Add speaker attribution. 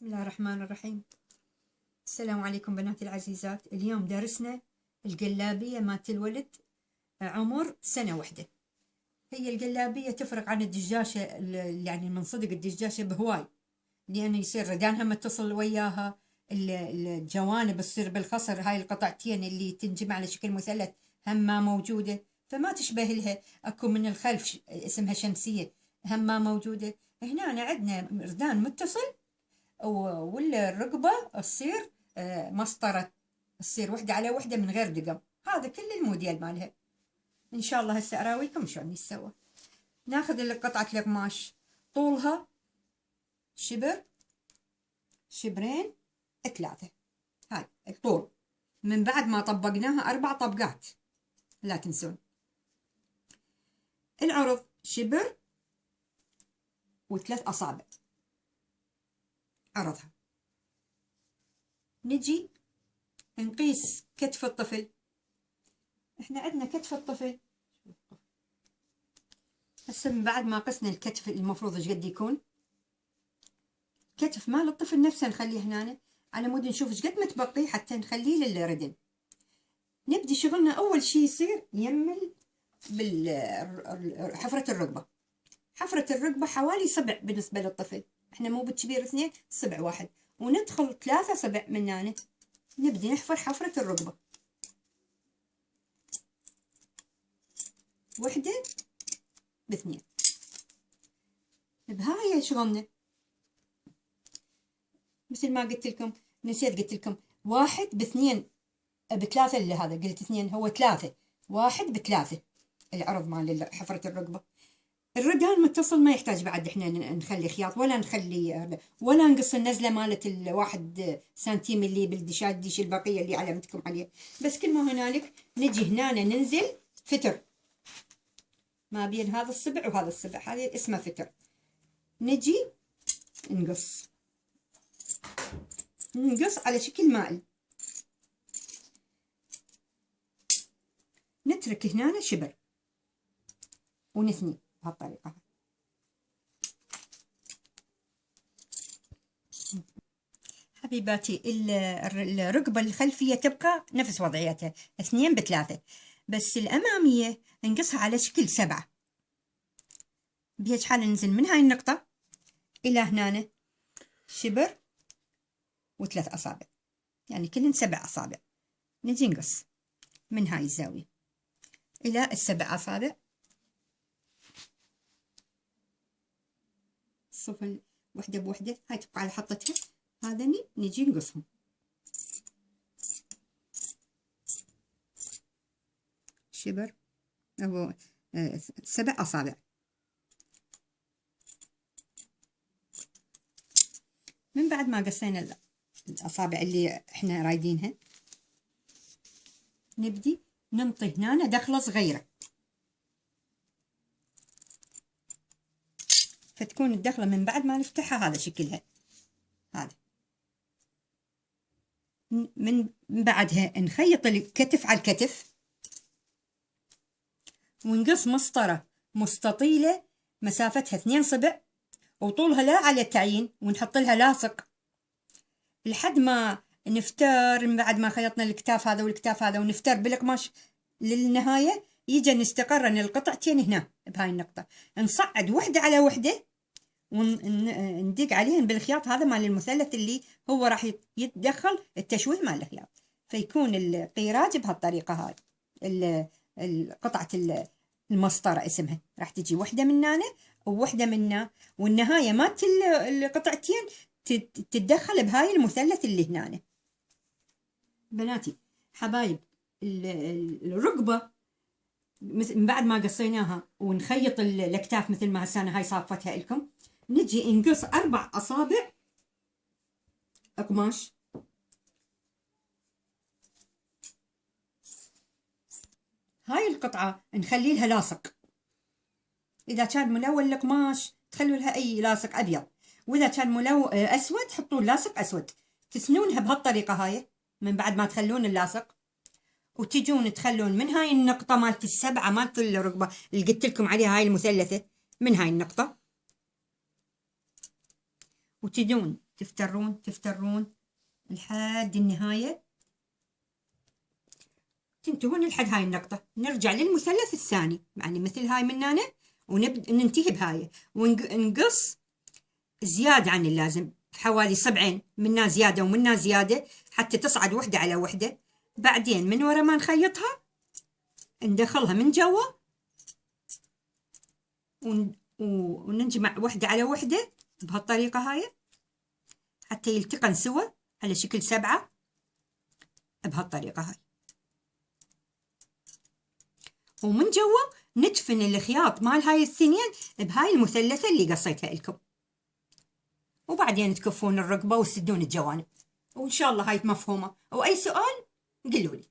Speaker 1: بسم الله الرحمن الرحيم. السلام عليكم بناتي العزيزات. اليوم درسنا القلابية مالت الولد عمر سنة واحدة. هي القلابية تفرق عن الدجاجة، يعني من صدق الدجاجة بهواي، لأنه يصير ردانها متصل وياها، الجوانب تصير بالخصر، هاي القطعتين اللي تنجمع على شكل مثلث هم ما موجودة، فما تشبه لها. اكو من الخلف اسمها شمسية هم ما موجودة. هنا عندنا ردان متصل، والرقبة تصير مسطرة، تصير وحدة على وحدة من غير دقم. هذا كل الموديل مالها. إن شاء الله هسه أراويكم شلون يتسوى. ناخذ قطعة القماش، طولها شبر، شبرين، 3. هاي الطول. من بعد ما طبقناها 4 طبقات، لا تنسون. العرض شبر و3 أصابع عرضها. نجي نقيس كتف الطفل. احنا عندنا كتف الطفل هسه. من بعد ما قسنا الكتف المفروض ايش قد يكون، كتف مال الطفل نفسه نخليه هنا على مود نشوف ايش قد متبقي حتى نخليه للردن. نبدي شغلنا اول شي يصير يمل حفرة الركبة. حفرة الركبة حوالي صبع بالنسبة للطفل، احنا مو بالكبير 2، صبع واحد، وندخل 3 صبع من هنا. نبدي نحفر حفرة الركبة، 1 ب2. بهاي شغلنا. مثل ما قلت لكم، نسيت قلت لكم 1 ب2 ب3. اللي هذا قلت 2 هو 3. 1 ب3 العرض مال حفرة الركبة. الردان متصل، ما يحتاج بعد احنا نخلي خياط ولا نقص النزلة مالت 1 سنتيم اللي بالدشاديش البقية اللي علمتكم عليه. بس كل ما هنالك نجي هنا ننزل فتر ما بين هذا الصبع وهذا الصبع، هذه اسمها فتر. نجي نقص على شكل مائل. نترك هنا شبر ونثني بهالطريقة. حبيباتي، الركبة الخلفية تبقى نفس وضعيتها 2 ب3، بس الأمامية نقصها على شكل 7. بهيج حالة ننزل من هاي النقطة إلى هنا شبر و3 أصابع، يعني كلن 7 أصابع. نجي نقص من هاي الزاوية إلى ال7 أصابع، صفر 1 ب1. هاي تبقى على حطتها. هذني نجي نقصهم شبر أو 7 أصابع. من بعد ما قصينا الأصابع اللي احنا رايدينها، نبدي ننطي هنا دخلة صغيرة، فتكون الدخلة من بعد ما نفتحها هذا شكلها. هذا من بعدها نخيط الكتف على الكتف، ونقص مسطرة مستطيلة مسافتها 2 صبع وطولها لا على التعيين، ونحط لها لاصق لحد ما نفتر. من بعد ما خيطنا الكتاف هذا والكتاف هذا ونفتر بالقماش للنهاية، يجي نستقرن القطعتين هنا بهاي النقطة. نصعد 1 على 1 وندق عليهن بالخياط هذا مال المثلث اللي هو راح يتدخل التشويه مال الخياط، فيكون القيراج بهالطريقة. هاي القطعة المسطرة اسمها، راح تجي 1 من هنا و1 من هنا، والنهاية مالت القطعتين تتدخل بهاي المثلث اللي هنا. بناتي حبايب، الركبة من بعد ما قصيناها ونخيط الاكتاف مثل ما هسه هاي صافتها لكم، نجي نقص 4 أصابع قماش. هاي القطعة نخلي لها لاصق. إذا كان ملون القماش تخلوا لها أي لاصق أبيض، وإذا كان أسود تحطون لاصق أسود. تثنونها بهالطريقة هاي. من بعد ما تخلون اللاصق وتجون تخلون من هاي النقطة مالت 7 مالت الركبة اللي قلت لكم عليها، هاي المثلثة، من هاي النقطة، وتجون تفترون تفترون لحد النهاية، تنتهون لحد هاي النقطة. نرجع للمثلث الثاني يعني مثل هاي من هنا، وننتهي بهاي ونقص زيادة عن اللازم حوالي 7 منا زيادة ومنا زيادة حتى تصعد وحدة على وحدة. بعدين من ورا ما نخيطها ندخلها من جوا وننجمع وحدة على وحدة بهالطريقة هاي حتى يلتقن سوا على شكل 7 بهالطريقة هاي. ومن جوا ندفن الخياط مال هاي الثنين بهاي المثلثة اللي قصيتها لكم، وبعدين تكفون الرقبة وتسدون الجوانب. وإن شاء الله هاي مفهومة، وأي سؤال قلوا لي.